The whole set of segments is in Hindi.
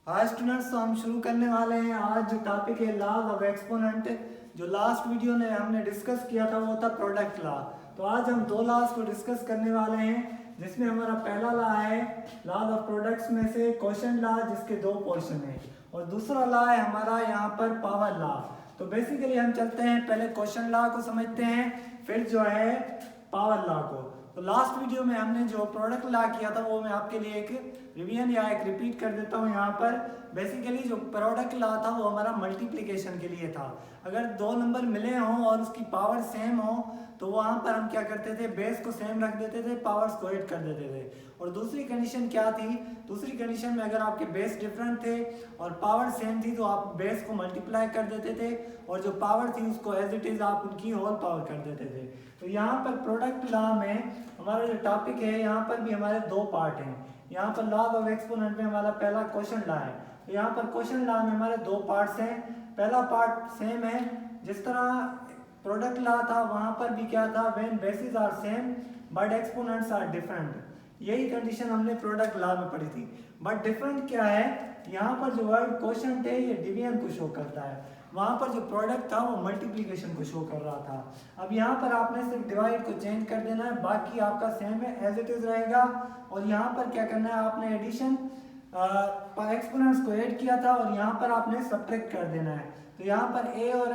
आज स्टूडेंट्स तो हम शुरू करने वाले हैं। आज जो टॉपिक है लॉ ऑफ एक्सपोनेंट। जो लास्ट वीडियो ने हमने डिस्कस किया था वो था प्रोडक्ट लॉ। तो आज हम दो लॉज को डिस्कस करने वाले हैं, जिसमें हमारा पहला लॉ है लॉ ऑफ प्रोडक्ट्स में से क्वोशंट लॉ, जिसके दो पोर्शन हैं, और दूसरा लॉ है हमारा यहाँ पर पावर लॉ। तो बेसिकली हम चलते हैं, पहले क्वोशंट लॉ को समझते हैं, फिर जो है पावर लॉ को। तो लास्ट वीडियो में हमने जो प्रोडक्ट लॉ किया था वो मैं आपके लिए एक रिवीजन या एक रिपीट कर देता हूँ यहाँ पर। बेसिकली जो प्रोडक्ट लॉ था वो हमारा मल्टीप्लिकेशन के लिए था। अगर दो नंबर मिले हों और उसकी पावर सेम हो तो वहाँ पर हम क्या करते थे, बेस को सेम रख देते थे, पावर्स को ऐड कर देते थे। और दूसरी कंडीशन क्या थी, दूसरी कंडीशन में अगर आपके बेस डिफरेंट थे और पावर सेम थी तो आप बेस को मल्टीप्लाई कर देते थे, और जो पावर थी उसको एज इट इज़ आप उनकी होल पावर कर देते थे। तो यहाँ पर प्रोडक्ट लॉ में हमारा जो टॉपिक है, यहाँ पर भी हमारे दो पार्ट हैं। यहाँ पर लॉ ऑफ एक्सपोनेंट में हमारा पहला क्वोशंट लॉ है। तो यहाँ पर क्वोशंट लॉ में हमारे दो पार्ट्स हैं। पहला पार्ट सेम है, जिस तरह प्रोडक्ट लॉ था वहाँ पर भी क्या था, when bases are same but exponents are different. यही कंडीशन हमने प्रोडक्ट लॉ में पढ़ी थी। बट डिफरेंट क्या है, यहाँ पर जो वर्ड क्वोशंट है ये डिवीजन को शो करता है, वहाँ पर जो प्रोडक्ट था वो मल्टीप्लिकेशन को शो कर रहा था। अब यहाँ पर आपने सिर्फ डिवाइड को चेंज कर देना है, बाकी आपका सेम है, एज इट इज रहेगा। और यहाँ पर क्या करना है, आपने एडिशन एक्सपोनेंट्स को ऐड किया था और यहाँ पर आपने सब्ट्रैक्ट कर देना है। तो यहाँ पर ए और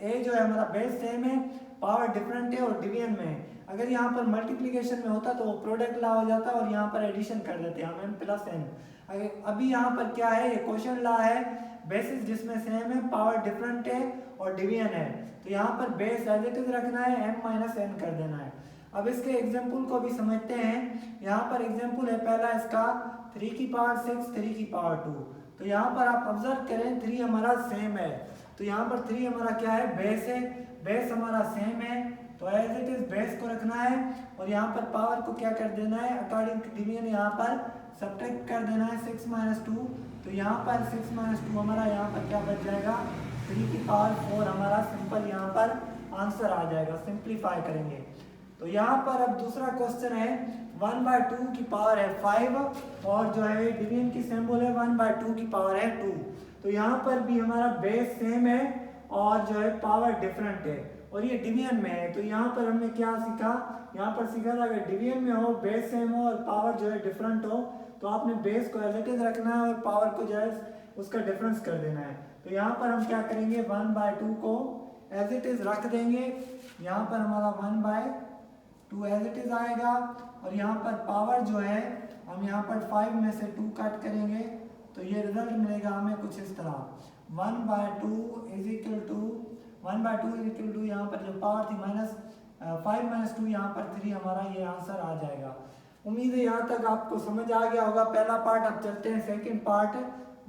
ए जो है हमारा बेस सेम है, पावर डिफरेंट है और डिवीजन में है। अगर यहाँ पर मल्टीप्लिकेशन में होता तो वो प्रोडक्ट लॉ हो जाता और यहाँ पर एडिशन कर देते हम एम प्लस एन। अभी यहाँ पर क्या है, ये क्वोशंट लॉ है, बेसिस जिसमें सेम है, पावर डिफरेंट है और डिवीजन है। तो यहाँ पर बेस एज इट इज रखना है, एम माइनस एन कर देना है। अब इसके एग्जाम्पल को भी समझते हैं। यहाँ पर एग्जाम्पल है पहला इसका 3 की पावर 6, 3 की पावर 2। तो यहाँ पर आप ऑब्जर्व करें 3 हमारा सेम है, तो यहाँ पर 3 हमारा क्या है, बेस है, बेस हमारा सेम है, तो एज इट इज बेस को रखना है। और यहाँ पर पावर को क्या कर देना है, अकॉर्डिंग टू डिवीजन यहाँ पर सब्ट्रैक्ट कर देना है, 6 माइनस 2। तो यहाँ पर 6 माइनस 2 हमारा यहाँ पर क्या बच जाएगा, 3 की पावर 4 हमारा सिंपल यहाँ पर आंसर आ जाएगा, सिंप्लीफाई करेंगे। तो यहाँ पर अब दूसरा क्वेश्चन है, 1/2 की पावर है 5 और जो है डिवीजन की सिंबल है 1/2 की पावर है 2। तो यहाँ पर भी हमारा बेस सेम है और जो है पावर डिफरेंट है और ये डिवीजन में है। तो यहाँ पर हमने क्या सीखा, यहाँ पर सीखा था अगर डिवीजन में हो, बेस सेम हो और पावर जो है डिफरेंट हो तो आपने बेस को एज इट इज रखना है और पावर को जो है उसका डिफरेंस कर देना है। तो यहाँ पर हम क्या करेंगे, 1/2 को एज इट इज रख देंगे, यहाँ पर हमारा 1/2 एज इट इज आएगा। और यहाँ पर पावर जो है हम यहाँ पर 5 में से 2 कट करेंगे तो ये रिजल्ट मिलेगा हमें कुछ इस तरह, 1/2 is equal to 1/2 is equal to यहाँ पर जो पावर थी माइनस 5 माइनस 2, यहाँ पर 3 हमारा ये आंसर आ जाएगा। उम्मीद है यहाँ तक आपको समझ आ गया होगा पहला पार्ट। अब चलते हैं सेकंड पार्ट,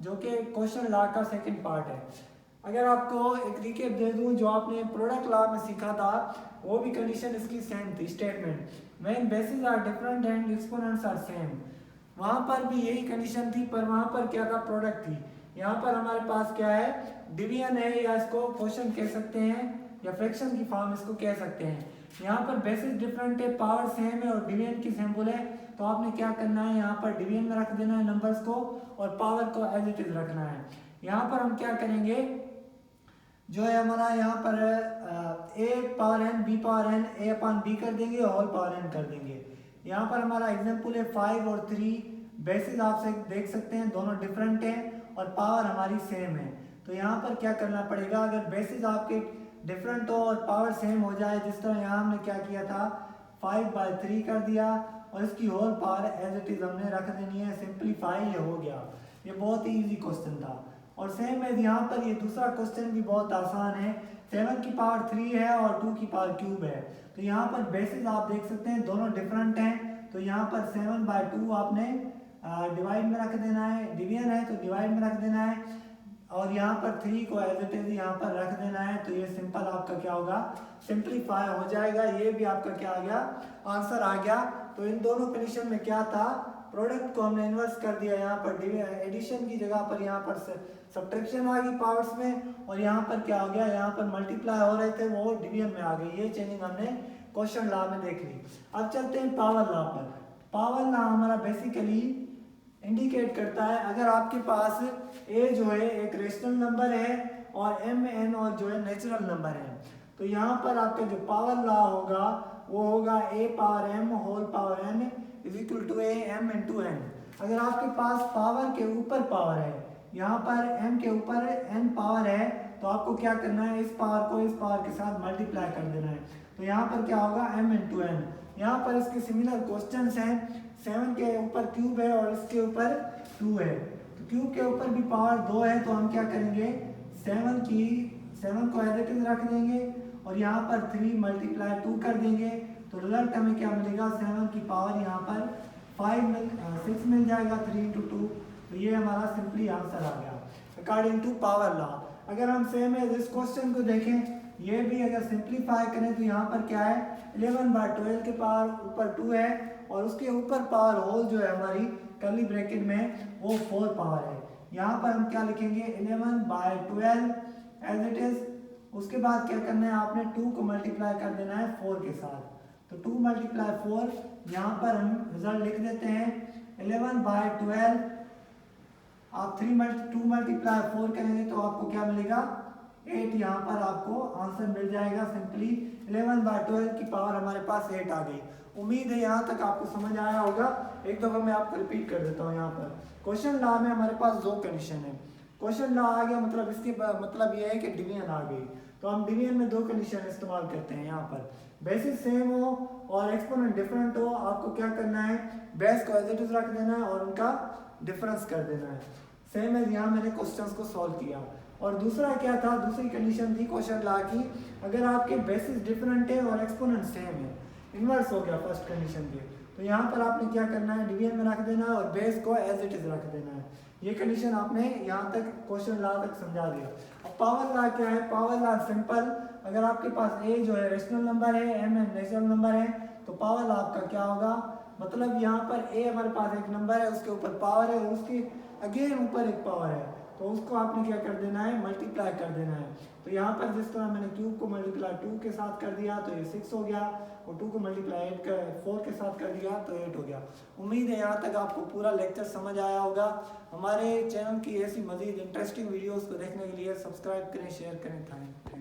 जो कि क्वेश्चन लॉ का सेकंड पार्ट है। अगर आपको एक रिकेप दे दूं, जो आपने प्रोडक्ट लॉ में सीखा था वो भी कंडीशन इसकी सेम थी, statement when bases are different and exponents are same. वहाँ पर भी यही कंडीशन थी, पर वहाँ पर क्या था, प्रोडक्ट थी। यहाँ पर हमारे पास क्या है, डिवीजन है, या इसको क्वोशंट कह सकते हैं या फ्रैक्शन की फॉर्म इसको कह सकते हैं। यहाँ पर बेसिस डिफरेंट है, पावर सेम है और डिवीजन की सिंबल है, तो आपने क्या करना है, यहाँ पर डिवीजन में रख देना है नंबर्स को और पावर को एज इट इज रखना है। यहाँ पर हम क्या करेंगे, जो है हमारा यहाँ पर a power n b power n a upon b कर देंगे, होल पावर एन कर देंगे। यहाँ पर हमारा एग्जाम्पल है 5 और 3, बेसिस आप देख सकते हैं दोनों डिफरेंट हैं और पावर हमारी सेम है। तो यहाँ पर क्या करना पड़ेगा, अगर बेसिस आपके डिफरेंट हो और पावर सेम हो जाए, जिस तरह यहाँ हमने क्या किया था, 5/3 कर दिया और इसकी whole power as it is हमने रख देनी है, सिंप्लीफाई ये हो गया। ये बहुत ही ईजी क्वेश्चन था। और सेम है यहाँ पर ये दूसरा क्वेश्चन भी बहुत आसान है, 7 की पावर 3 है और 2 की पावर क्यूब है। तो यहाँ पर बेसिस आप देख सकते हैं दोनों डिफरेंट हैं, तो यहाँ पर 7/2 आपने डिवाइड में रख देना है, डिवीजन है तो डिवाइड में रख देना है, और यहाँ पर 3 को एज इट इज यहाँ पर रख देना है। तो ये सिंपल आपका क्या होगा, सिंप्लीफाई हो जाएगा। ये भी आपका क्या आ गया, आंसर आ गया। तो इन दोनों कंडीशन में क्या था, प्रोडक्ट को हमने इन्वर्स कर दिया, यहाँ पर एडिशन की जगह पर यहाँ पर सब्ट्रैक्शन आ गई पावर्स में, और यहाँ पर क्या हो गया, यहाँ पर मल्टीप्लाई हो रहे थे वो डिवीजन में आ गई। ये चेंजिंग हमने क्वेश्चन लॉ में देख ली। अब चलते हैं पावर लॉ पर। पावर लॉ हमारा बेसिकली इंडिकेट करता है अगर आपके पास a जो है एक रेशनल नंबर है और m n और जो है नेचुरल नंबर है। तो यहाँ पर आपका जो पावर लॉ होगा वो होगा a power m whole power n is equal to a m into n। अगर आपके पास पावर के ऊपर पावर है, यहाँ पर m के ऊपर n पावर है, तो आपको क्या करना है, इस पावर को इस पावर के साथ मल्टीप्लाई कर देना है। तो यहाँ पर क्या होगा m इंटू n। यहाँ पर इसके सिमिलर क्वेश्चंस हैं, 7 के ऊपर क्यूब है और इसके ऊपर 2 है। तो क्यूब के ऊपर भी पावर 2 है, तो हम क्या करेंगे 7 को एज इट इज रख देंगे और यहाँ पर 3 मल्टीप्लाई 2 कर देंगे। तो रिजल्ट हमें क्या मिलेगा, 7 की पावर यहाँ पर 6 मिल जाएगा 3 इंटू 2। तो ये हमारा सिंपली आंसर आ गया अकॉर्डिंग टू पावर लॉ। अगर हम सेम एज इस क्वेश्चन को देखें, ये भी अगर सिंप्लीफाई करें तो यहाँ पर क्या है 11/12 के पावर ऊपर 2 है और उसके ऊपर पावर होल जो है हमारी कर्ली ब्रैकेट में वो 4 पावर है। यहाँ पर हम क्या लिखेंगे 11/12 एज इट इज। उसके बाद क्या करना है, आपने 2 को मल्टीप्लाई कर देना है 4 के साथ। तो 2 मल्टीप्लाई 4, यहाँ पर हम रिजल्ट लिख देते हैं 11/12। आप 2 मल्टीप्लाई 4 करेंगे तो आपको क्या मिलेगा 8। यहाँ पर आपको आंसर मिल जाएगा सिंपली 11/12 की पावर हमारे पास 8 आ गई। उम्मीद है यहाँ तक आपको समझ आया होगा। एक दफ़ा मैं आपको रिपीट कर देता हूँ। यहाँ पर क्वेश्चन लॉ में हमारे पास 2 कंडीशन है। क्वेश्चन लॉ आ गया मतलब इसके मतलब ये है कि डिवीजन आ गई। तो हम डिवीजन में 2 कंडीशन इस्तेमाल करते हैं। यहाँ पर बेसिस सेम हो और एक्सपोनेंट डिफरेंट हो, आपको क्या करना है बेस को एज इट इज रख देना है और उनका डिफरेंस कर देना है। सेम एज यहाँ मैंने क्वेश्चंस को सॉल्व किया। और दूसरा क्या था, दूसरी कंडीशन थी क्वेश्चन लॉ की, अगर आपके बेसिस डिफरेंट है और एक्सपोनेंट सेम है, इन्वर्स हो गया फर्स्ट कंडीशन के, तो यहाँ पर आपने क्या करना है डिवीजन में रख देना है और बेस को एज इट इज रख देना है। ये कंडीशन आपने यहाँ तक क्वेश्चन लॉ तक समझा दिया। अब पावर लॉ क्या है, पावर लॉ सिंपल, अगर आपके पास a जो है रेशनल नंबर है, m नेचुरल नंबर है, तो पावर लॉ आपका क्या होगा, मतलब यहाँ पर a हमारे पास एक नंबर है, उसके ऊपर पावर है और उसके अगेन ऊपर एक पावर है, तो उसको आपने क्या कर देना है मल्टीप्लाई कर देना है। तो यहाँ पर जिस तरह मैंने क्यूब को मल्टीप्लाई 2 के साथ कर दिया तो ये 6 हो गया और 2 को मल्टीप्लाई 4 के साथ कर दिया तो 8 हो गया। उम्मीद है यहाँ तक आपको पूरा लेक्चर समझ आया होगा। हमारे चैनल की ऐसी मज़ीद इंटरेस्टिंग वीडियोस को देखने के लिए सब्सक्राइब करें, शेयर करें। Thank you.